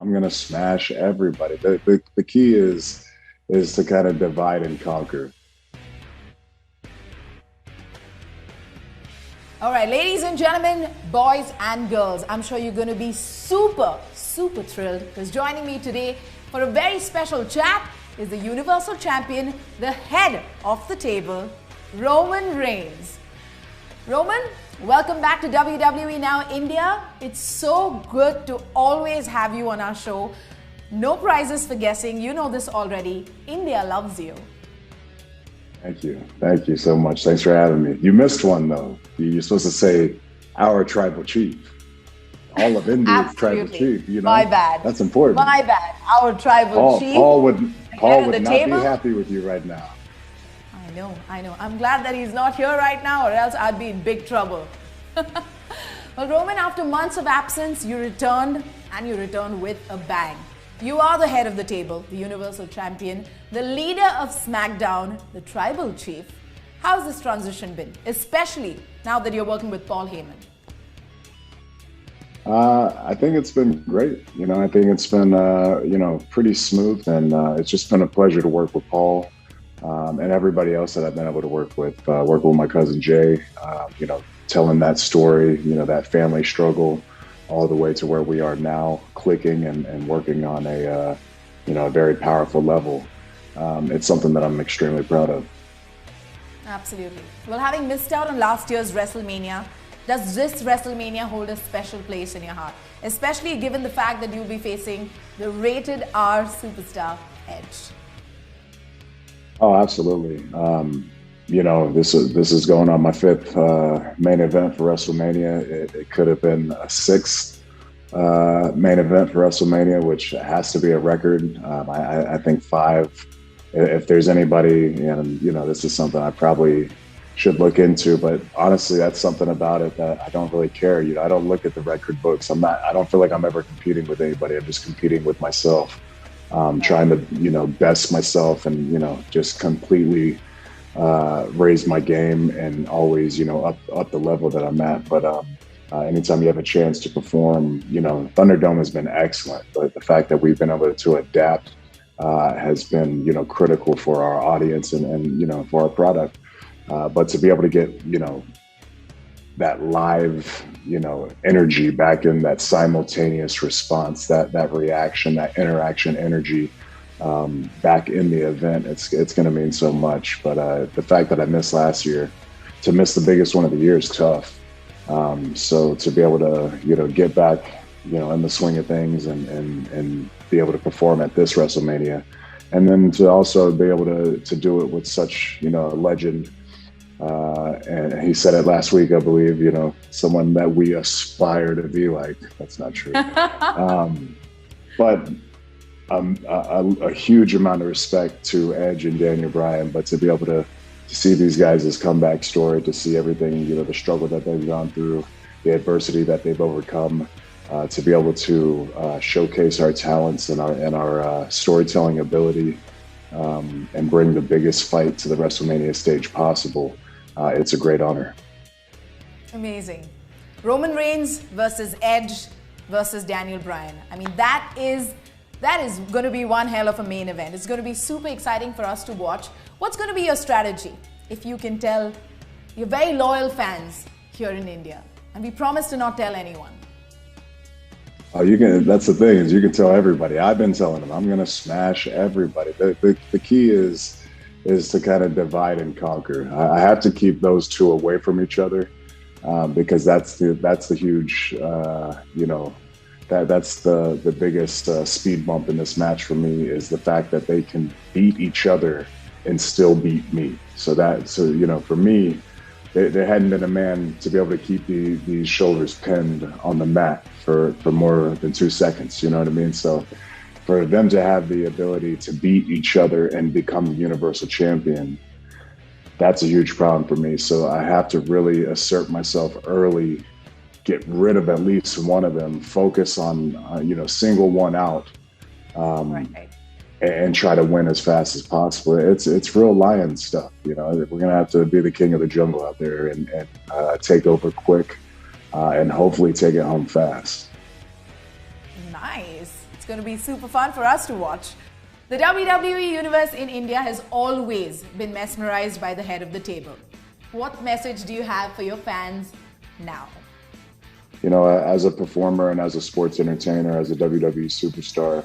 I'm gonna smash everybody. The key is to kind of divide and conquer. All right, ladies and gentlemen, boys and girls, I'm sure you're going to be super thrilled because joining me today for a very special chat is the Universal Champion, the head of the table, Roman Reigns. Roman, welcome back to WWE Now India. It's so good to always have you on our show. No prizes for guessing. You know this already. India loves you. Thank you. Thank you so much. Thanks for having me. You missed one, though. You're supposed to say our tribal chief. All of India's tribal chief. You know? My bad. That's important. My bad. Our tribal chief. Paul would not be happy with you right now. I know. I'm glad that he's not here right now, or else I'd be in big trouble. Well, Roman, after months of absence, you returned, and you returned with a bang. You are the head of the table, the Universal Champion, the leader of SmackDown, the Tribal Chief. How's this transition been, especially now that you're working with Paul Heyman? I think it's been great. I think it's been, pretty smooth, and it's just been a pleasure to work with Paul and everybody else that I've been able to work with. Working with my cousin Jay, telling that story, that family struggle, all the way to where we are now, clicking and working on a very powerful level. It's something that I'm extremely proud of. Absolutely. Well, having missed out on last year's WrestleMania, does this WrestleMania hold a special place in your heart? Especially given the fact that you'll be facing the rated R superstar, Edge. Oh, absolutely. This is going on my fifth main event for WrestleMania. It could have been a sixth main event for WrestleMania, which has to be a record. I think five. If there's anybody, and this is something I probably should look into, but honestly, that's something about it that I don't really care. I don't look at the record books. I don't feel like I'm ever competing with anybody. I'm just competing with myself, trying to best myself and just completely raise my game and always, up the level that I'm at. But anytime you have a chance to perform, Thunderdome has been excellent. But the fact that we've been able to adapt has been, critical for our audience and for our product. But to be able to get, that live, energy back in, that simultaneous response, that reaction, that interaction energy, back in the event, it's going to mean so much. But the fact that I missed last year, to miss the biggest one of the year is tough. So to be able to get back in the swing of things and be able to perform at this WrestleMania, and then to also be able to do it with such a legend, and he said it last week, I believe, someone that we aspire to be like. That's not true. But a huge amount of respect to Edge and Daniel Bryan, but to be able to see these guys' comeback story, to see everything, the struggle that they've gone through, the adversity that they've overcome, to be able to showcase our talents and our storytelling ability, and bring the biggest fight to the WrestleMania stage possible. It's a great honor. Amazing. Roman Reigns versus Edge versus Daniel Bryan. I mean, that is going to be one hell of a main event. It's going to be super exciting for us to watch. What's going to be your strategy, if you can tell your very loyal fans here in India? And we promise to not tell anyone. Oh, you can. That's the thing, is you can tell everybody. I've been telling them I'm going to smash everybody. The key is to kind of divide and conquer. I have to keep those two away from each other, because that's the huge, that's the biggest speed bump in this match for me, is the fact that they can beat each other and still beat me. So for me, there hadn't been a man to be able to keep these shoulders pinned on the mat for more than 2 seconds. You know what I mean? So for them to have the ability to beat each other and become the Universal Champion, that's a huge problem for me. So I have to really assert myself early, get rid of at least one of them, focus on, single one out, Right. and try to win as fast as possible. It's real lion stuff. We're going to have to be the king of the jungle out there and take over quick, and hopefully take it home fast. Nice. It's going to be super fun for us to watch. The WWE Universe in India has always been mesmerized by the head of the table. What message do you have for your fans now? You know, as a performer and as a sports entertainer, as a WWE superstar,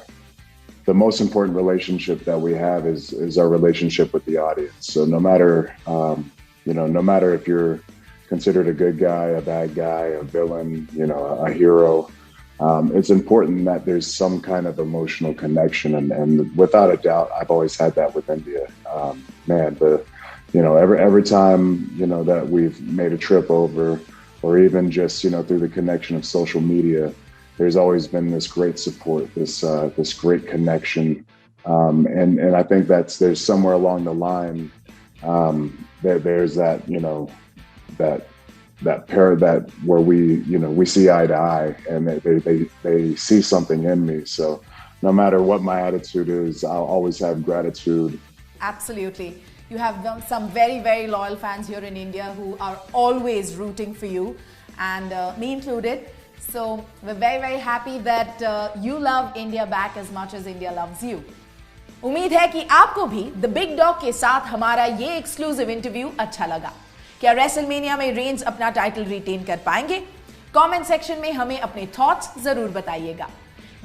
the most important relationship that we have is our relationship with the audience. So no matter, no matter if you're considered a good guy, a bad guy, a villain, a hero, it's important that there's some kind of emotional connection. And without a doubt, I've always had that with India. Every time, that we've made a trip over, or even just, through the connection of social media, there's always been this great support, this great connection. And I think there's somewhere along the line that there's that, that pair that where we see eye to eye, and they see something in me. So no matter what my attitude is, I'll always have gratitude. Absolutely. You have some very, very loyal fans here in India who are always rooting for you, and me included. So we're very, very happy that you love India back as much as India loves you. उम्मीद है कि आपको भी the big dog के साथ हमारा ये exclusive interview अच्छा लगा। क्या रेसलमेनिया में रेंज अपना टाइटल रिटेन कर पाएंगे? कमेंट सेक्शन में हमें अपने थॉट्स जरूर बताइएगा।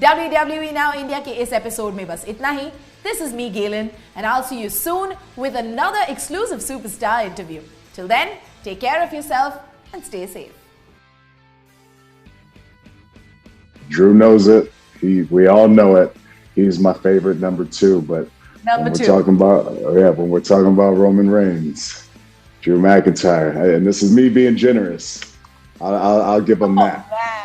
WWE Now India के इस एपिसोड में बस इतना ही। This is me, Gaelyn, and I'll see you soon with another exclusive superstar interview. Till then, take care of yourself and stay safe. Drew knows it. We all know it. He's my favorite number two. But when we're talking about Roman Reigns, Drew McIntyre, and this is me being generous, I'll give him that. Man.